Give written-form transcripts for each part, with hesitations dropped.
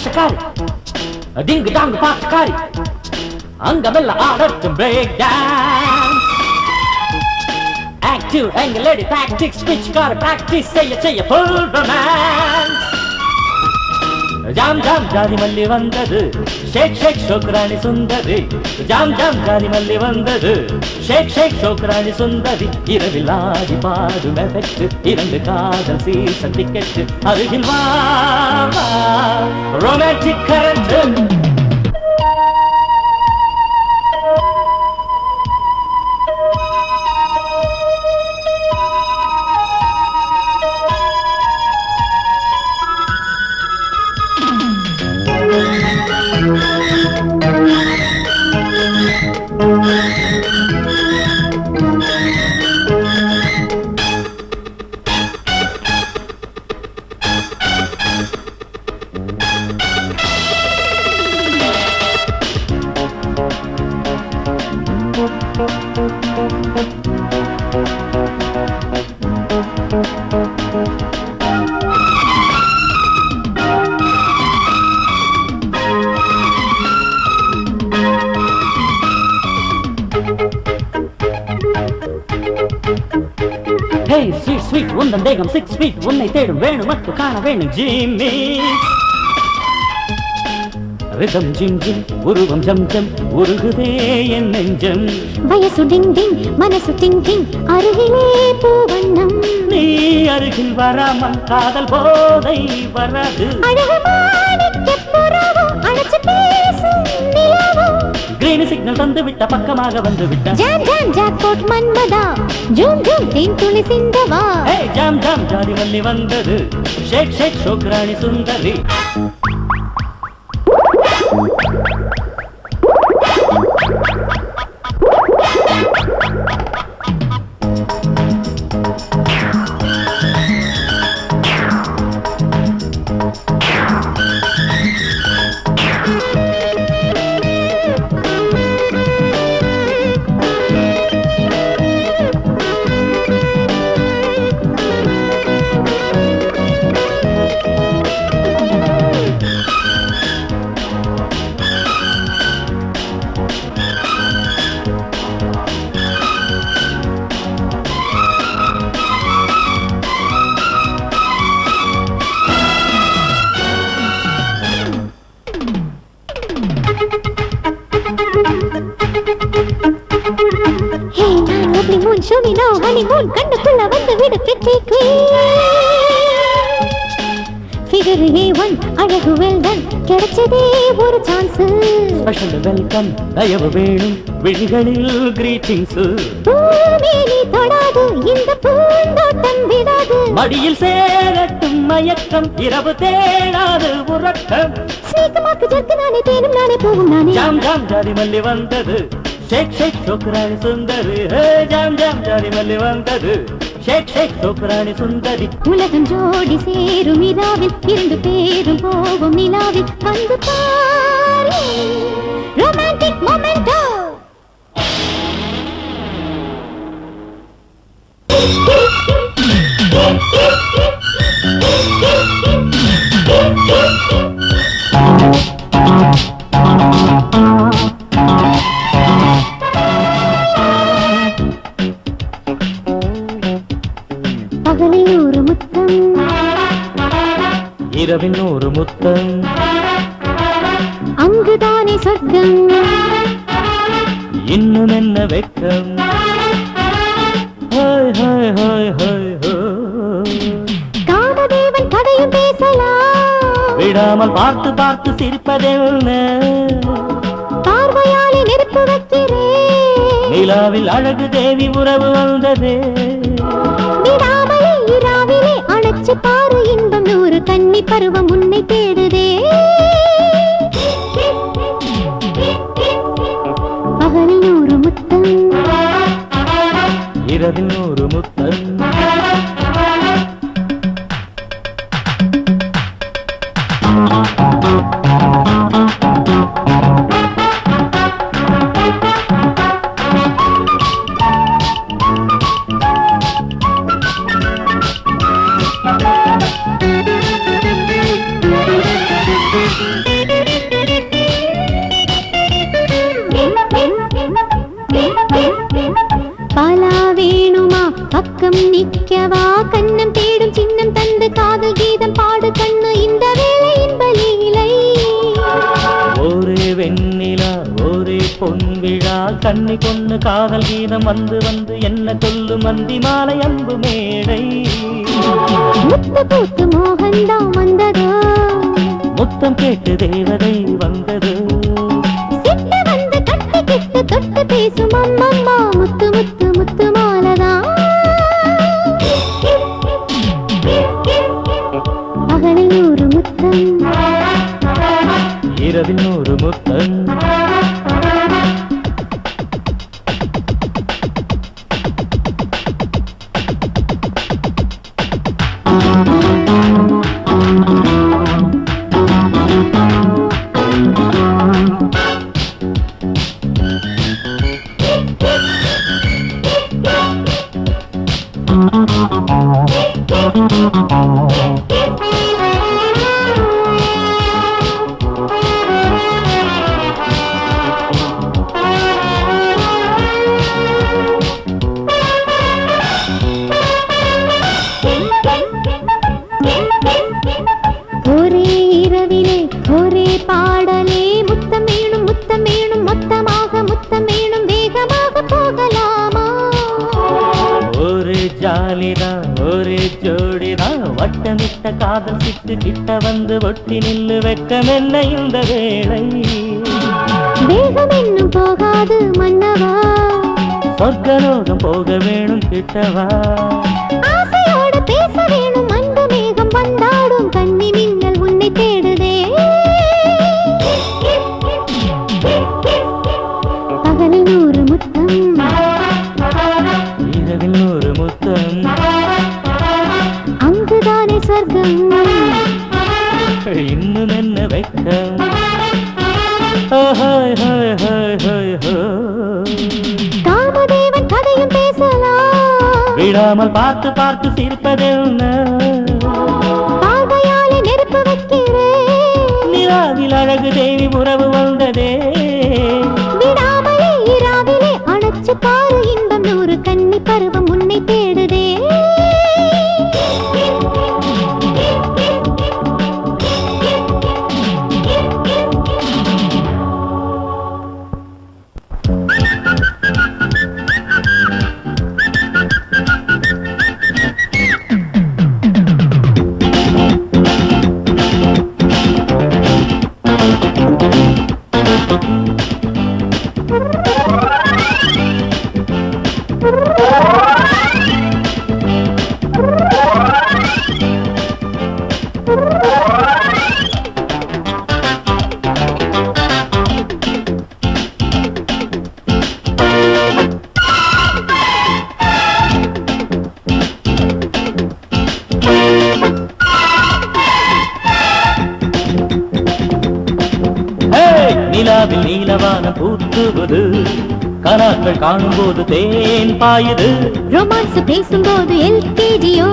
வேஷக்காரி டிங்கு டாங்கு பாட்டுக்காரி அங்கமெல்ல ஆடட்டும் break dance active எங்க lady tactics பிச்சுக்கார practice செய்ய ஃபுல் ரொமான்ஸ் ஜாம் ஜாம் ஜாதி மல்லி வந்தது ஷேக் ஷேக் ஷோக்ராணி சுந்தரி ஜாம் ஜாம் ஜாதி மல்லி வந்தது ஷேக் ஷேக் ஷோக்ராணி சுந்தரி இரவில் ஆடி பாடும் எஃபெக்ட் இரண்டு காதல் சீசன் டிக்கெட் அருகில் வா romantic current Hey, sweet, sweet, உந்தன் தேகம் 6 feet உன்னை தேடும் வேணும் மட்டும் காண வேணும் ஜிம்மி ரிதம் ஜிம் ஜிம் உருவம் ஜம் ஜம் உருகுதே என் நெஞ்சம் வயசு டிங் டிங் மனசு டிங் டிங் அருகிலே பூவண்ணம் நீ அருகில் வராமல் காதல் போதை வராது அழகமானிக்கு புறவோ அழைச்சு பேசும் நிலவோ கிரீன் சிக்னல் தந்து விட்ட பக்கமாக வந்து விட்ட jam jam jackpot Manmatha zoom zoom தேன் துளி சிந்தவா ஜாம் ஜாம் ஜாதி மல்லி வந்தது ஷேக் ஷேக் ஷோக்ராணி சுந்தரி moon, show me now, honeymoon, கண்ணுக்குள்ள வந்து விடு pretty queen. Figure A1, அழகு well done, கிடைச்சதே ஒரு சான்ஸ். Special welcome, தயவு வேணும், விழிகளில் greetings. பூமேனி தொடாது, இந்த பூந்தோட்டம் விடாது. மடியில் சேரட்டும் மயக்கம், இரவு தேடாது உறக்கம். ஸ்நேகமாக்கு ஜர்க்கு நானே, தேனும் நானே, பூவும் நானே. ஜாம் ஜாம் ஜாதி மல்லி வந்தது ஷேக் ஷேக் ஷோக்ராணி சுந்தரி ஜாம் ஜாம் ஜாதி மல்லி வந்தது ஷேக் ஷேக் ஷோக்ராணி சுந்தரி உலகம் ஜோடி சேரும் இராவில் இரண்டு பேரும் போவோம் நிலாவில் வந்து பாரு ரொமான்டிக் மொமெண்டோ பகலில் ஒரு முத்தம் இரவின் ஒரு முத்தம் அங்குதானே சொர்க்கம் இன்னும் என்ன வெட்கம் hi hi hi hi Kamadevan கதையும் பேசலாம் விடாமல் பார்த்து பார்த்து சிரிப்பதென்ன பார்வையாலே நெருப்பு வைக்கிறேன் நிலாவில் அழகு தேவி உறவு வந்ததே விடாமலே இராவிலே அணைச்சு பாரு இன்பம் நூறு கன்னி பருவம் உன்னை தேடுதே பகலில் ஒரு முத்தம் இரவில் ஒரு முத்தம் பக்கம் நிக்கவா கண்ணம் தேடும் சின்னம் தந்து காதல் கீதம் பாடு கண்ணு இந்த வேளை இன்பலீலை ஒரே வெண்ணிலா ஒரே பொன்விழா கண்ணி பொண்ணு காதல் கீதம் வந்து வந்து என்ன சொல்லும் மந்தி மாலை அன்பு மேடை முத்து பூத்து மோகன்தான் வந்ததோ முத்தம் கேட்டு தேவதை வந்தது சிட்டு வந்து கட்டி கிட்டு தொட்டு பேசும் அம்மம்மா முத்து முத்து முத்து மாலதான் பகலில் ஒரு முத்தம் இரவில் ஒரு முத்தம் ஒரே இரவிலே ஒரே பாடலே முத்தம் வேணும் மொத்தமாக முத்தம் வேணும் வேகமாக போகலாமா ஒரு ஜாலிதான் ஒரு ஜோடிதான் வட்டமிட்ட காதல் சிட்டு கிட்ட வந்து ஒட்டி நில்லு வெக்கம் என்ன இந்த வேளை வேகம் இன்னும் போகாது மன்னவா சொர்க்கலோகம் போக வேணும் கிட்டவா ஆசையோடு பேச வேணும் அன்பு மேகம் வந்தாடும் கண்ணி மின்னல் உன்னை தேடுதே பகலில் ஒரு முத்தம் இரவில் ஒரு முத்தம் அங்குதானே சொர்க்கம் இன்னும் என்ன வெக்கம் hi hi hi hi hi Kamadevan கதையும் பேசலாம் விடாமல் பார்த்து பார்த்து சிரிப்பதென்ன பார்வையாலே நெருப்பு வைக்கிறேன் நிலாவில் அழகு தேவி உறவு வந்ததே விடாமலே இராவிலே அணைச்சு பாரு இன்பம் நூறு கன்னி பருவம் உன்னை தேடுதே நிலாவில் நீலவானம் பூத்துவது கனாக்கள் காணும் போது தேன் பாயுது ரொமான்ஸ் பேசும்போது எல்கேஜியோ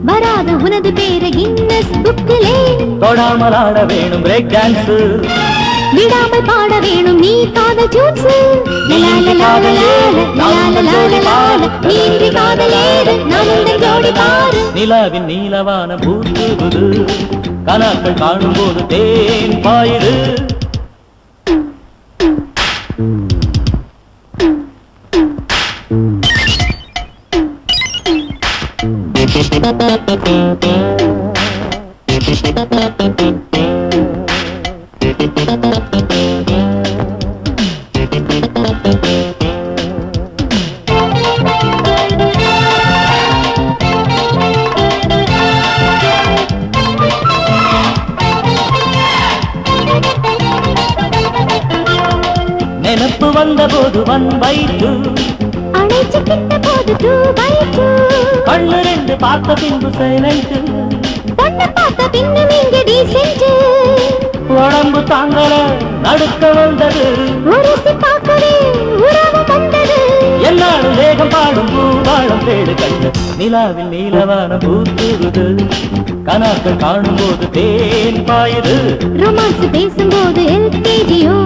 வராது உனது பேரு கின்னஸ் புக்கிலே தொடாமல் ஆட வேணும் பிரேக் டான்ஸ் விடாமல் பாட வேணும் நீ காதல் ஜூன்ஸ் நிலாவின் நீலவானம் பூத்துவது கனாக்கள் காணும் போது தேன் பாயுது நினப்பு வந்த போது 1/2 அணைச்சு கிட்ட போது 2/2 கண்ணு ரெண்டு பார்த்த பின்பு சைலண்ட் பொண்ணு பார்த்த பின்னும் இங்க டீசென்ட் உடம்பு தாங்கல நடுக்க வந்தது உரசி பார்க்கவே உறவு வந்தது எல்லாரும் வேகம் பாடும் பூவாழம் தேடு கண்ணு நிலாவில் நீலவானம் பூத்துருது கனாக்கள் காணும் போது தேன் பாயுது ரொமான்ஸ் பேசும்போது எல்கேஜியோ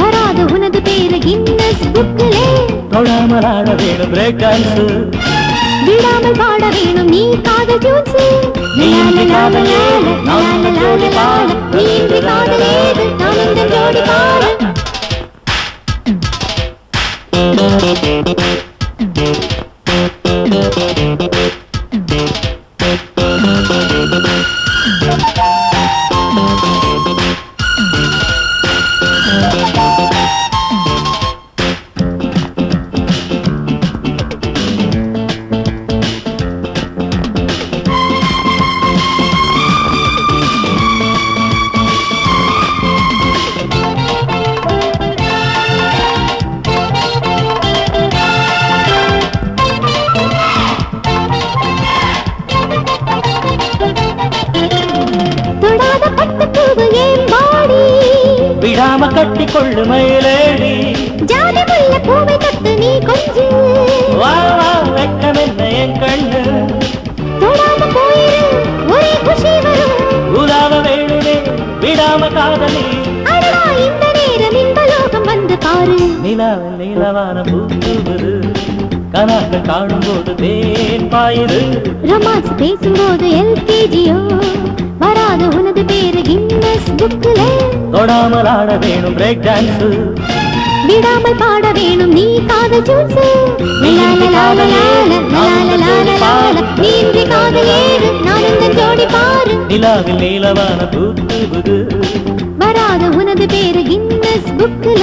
வராது உனது பேரு கின்னஸ் புக்கிலே தொடாமல் ஆட வேணும் பிரேக் டான்ஸ் விடாமல் பாட வேணும் நீ காதல் ஜூன்ஸ் நீ இன்றி காதல் ஏது நான் உந்தன் ஜோடி பாட நீ இன்றி காதல் ஏது நான் உந்தன் ஜோடி பாட விடாம கட்டி கொள்ளு மயிலேடி ஜாதி முல்லை பூவை தொட்டு நீ கொஞ்சு வா வா வெட்கம் என்ன என் கண்ணு தொடாம போயிரு ஒரே குஷி வரும் உலாவ வேணுமே விடாம காதலி அடடா இந்த நேரம் இன்பலோகம் வந்து பாரு நிலாவில் நீலவான பூத்துவது கனாக்கள் காணும் போது தேன் பாயுது ரொமான்ஸ் பேசும்போது எல்கேஜியோ வராது உனது பேரு கின்னஸ் புக்ல தொடாமல் ஆட வேணும் பிரேக் டான்ஸ் விடாமல் பாட வேணும் நீ காதல் ஜூன்ஸ் நீ இன்றி காதல் ஏது நான் உந்தன் ஜோடி பாரு நிலாவில் நீலவான பூத்துவது வராது உனது பேரு கின்னஸ் புக்ல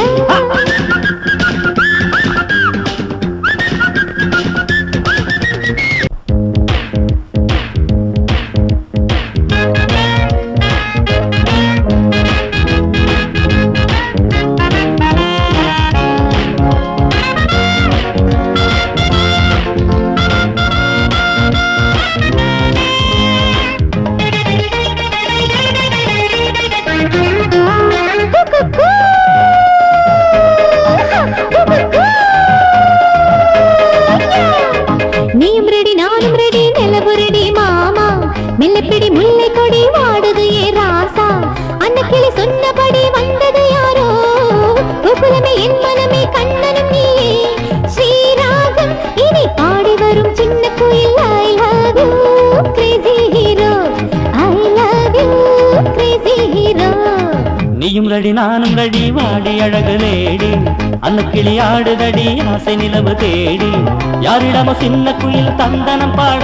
நீயும் ரெடி நானும் ரெடி நிலவு ரெடி மாமா மெல்லப்பிடி முல்லை கொடி வாடுது ஏ ராசா அன்னக்கிளி சொன்னபடி வந்தது யாரோ கோகுலமே என் மனமே கண்ணனும் நீயே ஸ்ரீராகம் இனி பாடி வரும் சின்ன குயில் I love you Crazy hero I love you Crazy hero நீயும் ரெடி நானும் ரெடி வாடி அழகு லேடி அந்த கிளி ஆடுதடி ஆசை நிலவு தேடி யாரிடமோ சின்ன குயில் தந்தனம் பாட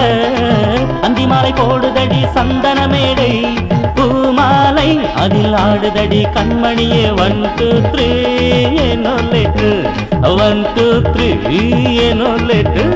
அந்தி மாலை போடுதடி சந்தன மேடை பூமாலை அதில் ஆடுதடி கண்மணியே 1 2 3 ஏனோ லேட்டு 1 2 3 ஏனோ லேட்டு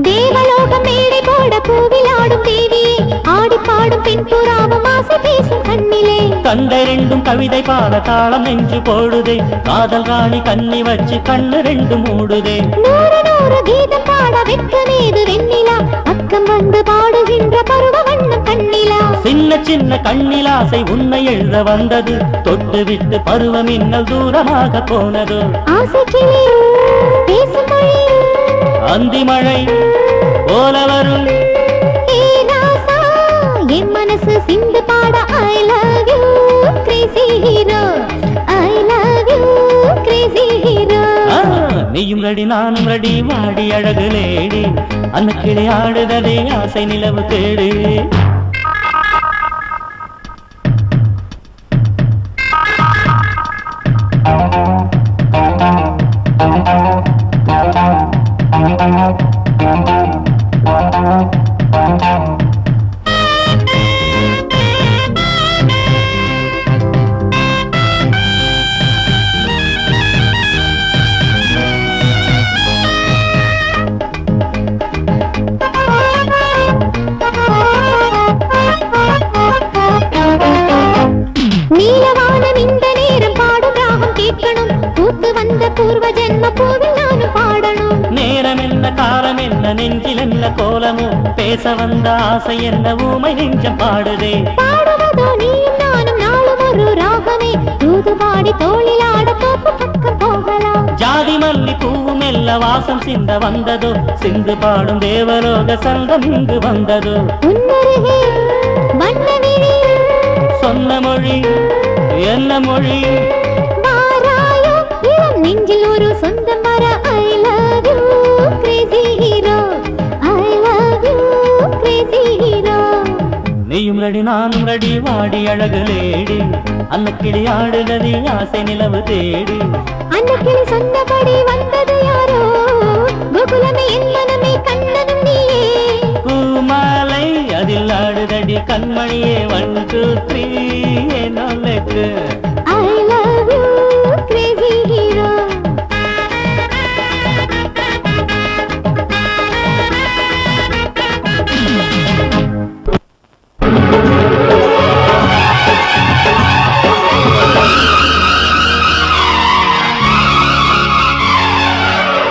தேவலோகம் மேடை போட பூவில் ஆடும் தேவியே ஆடி பாடும் பெண் புறாவும் ஆசை பேசும் கண்ணிலே கண்டை ரெண்டும் கவிதை பாட தாளம் நெஞ்சு போடுதே காதல் ராணி கண்ணி வச்சு கண்ணு ரெண்டு மூடுதே நூறு நூறு கீதம் பாட வெட்கமேது வெண்ணிலா பக்கம் வந்து பாடுகின்ற பருவ வண்ணம் கண்ணிலா சின்ன சின்ன கண்ணிலாசை உன்னை எழுத வந்தது தொட்டு விட்டு பருவம் இன்னல் தூரமாக போனது ஆசை கிளி பேசும் மொழி அந்தி மழை போல வரும் என் மனசு சிந்து பாட I love you Crazy hero I love you Crazy hero நீயும் ரெடி நானும் ரெடி வாடி அழகு லேடி அந்த கிளி ஆடுதலே ஆசை நிலவு தேடி நீலவானம் இந்த நேரம் பாடும் ராகம் கேட்கணும் பூத்து வந்த பூர்வ ஜென்ம பூவில் நானும் பாடணும் நேரம் என்ன கோலமோ பேச வந்த ஆசை என்ன ஊமை நெஞ்சம் பாடுதே பாடுவதோ நீயும் நானும் நாளும் ஒரு ராகமே தூது பாடி தோளில் ஆட தோப்பு பக்கம் போகலாம் ஜாதி மல்லி பூவும் எல்ல வாசம் சிந்த வந்ததோ சிந்து பாடும் தேவலோக சங்கம் இங்கு வந்ததோ உன்னருகே வண்ணவிழி சொன்ன மொழி என்ன மொழி மாறாயோ இளம் நெஞ்சில் ஒரு சொந்தம் வர I love you crazy hero I love you crazy hero நீயும் ரெடி நானும் ரெடி வாடி அழகு லேடி அன்னக்கிளி ஆடுதடி ஆசை நிலவு தேடி அன்னக்கிளி சொன்னபடி வந்தது யாரோ கோகுலமே என் மனமே கண்ணனும் நீயே பூமாலை அதில் ஆடுதடி கண்மணியே 1 2 3 என்னோக்கு I love you crazy hero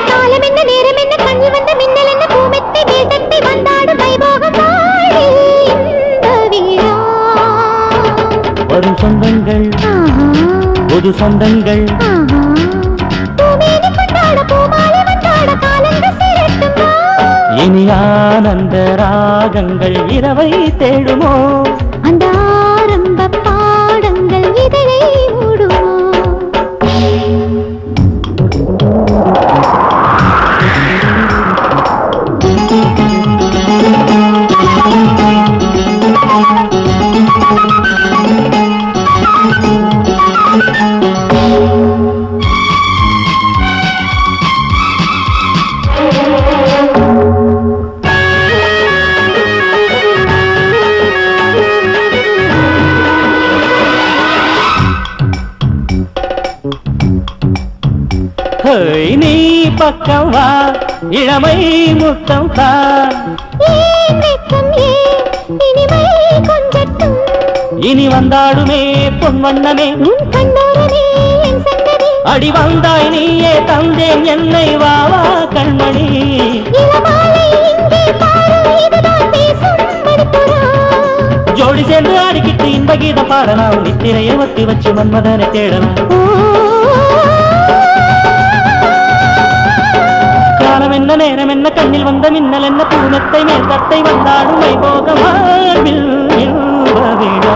காலம் என்ன நேரம் என்ன கண்ணில் வந்த மின்னல் என்ன பூமெத்தை வேட்டத்தை வந்தாடும் வைபோகம் வாழி இந்த வீரா வரும் சொந்தங்கள் புது சொந்தங்கள் பூமேனி கொண்டாட பூமாலை வந்தாட காலங்கள் சேரட்டுமா இனி ஆனந்த ராகங்கள் இரவை தேடுமோ அந்த ஆரம்ப பாடங்கள் இதழை மூடுமோ நீ பக்கம் வா இளமை முத்தம் தா ஏன் வெட்கம் ஏன் இனிமை கொஞ்சட்டும் இனி வந்தாடுமே பொன் வண்ணமே உன் கண்ணோரமே என் சங்கதி அடி வந்தாய் நீயே தந்தேன் என்னை வாவா கண்மணி இளமாலை இங்கே பாரு இதுதான் பேசும் மணிப்புறா ஜோடி சேர்ந்து ஆடிக்கிட்டு இன்ப கீதம் பாடலாம் நித்திரையை ஒத்தி வச்சு மன்மதனை தேடலாம் காலம் என்ன நேரம் என்ன கண்ணில் வந்த மின்னல் என்ன பூனத்தை மேல் தத்தை வந்தாடும் வைபோக மார்பில் இன்ப விழா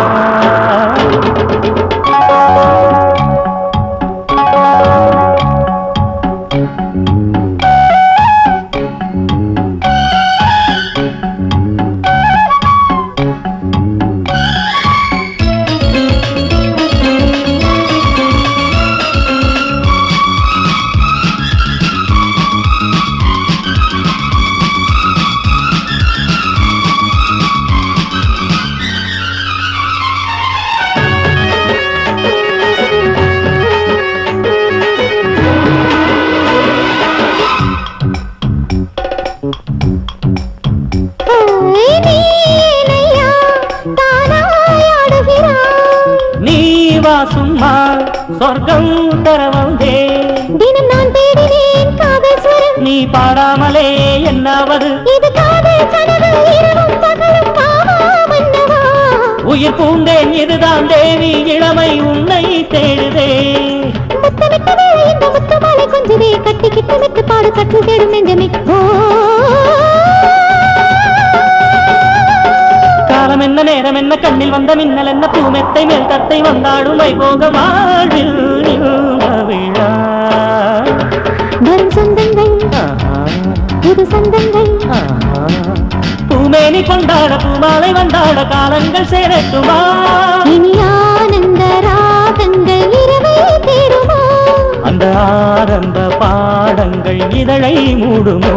சும்மா சொர்க்கம் தர வந்தே தினம் நான் தேடினேன் காதல் ஸ்வரம் நீ பாடாமலே என்னாவது இது காதல் கனவு இரவும் பகலும் மாமா மன்னவா உயிர் பூந்தேன் இதுதான் தேவி இளமை உன்னை தேடுதே முத்தமிட்ட வேளை இந்த முத்துமாலை கொஞ்சதே கட்டிக்கிட்டு மெட்டு பாடு கற்று தேடும் நெஞ்சமே காலம் என்ன நேரம் என்ன கண்ணில் வந்த மின்னல் என்ன பூமெத்தை மேல் தத்தை வந்தாடும் வைபோக வாழ்வில் விழா வரும் சொந்தங்கள் புது சொந்தங்கள் பூமேனி கொண்டாட பூமாலை வந்தாட காலங்கள் சேரட்டுமா இனி ஆனந்த ராகங்கள் இரவை தேடுமோ அந்த ஆரம்ப பாடங்கள் இதழை மூடுமோ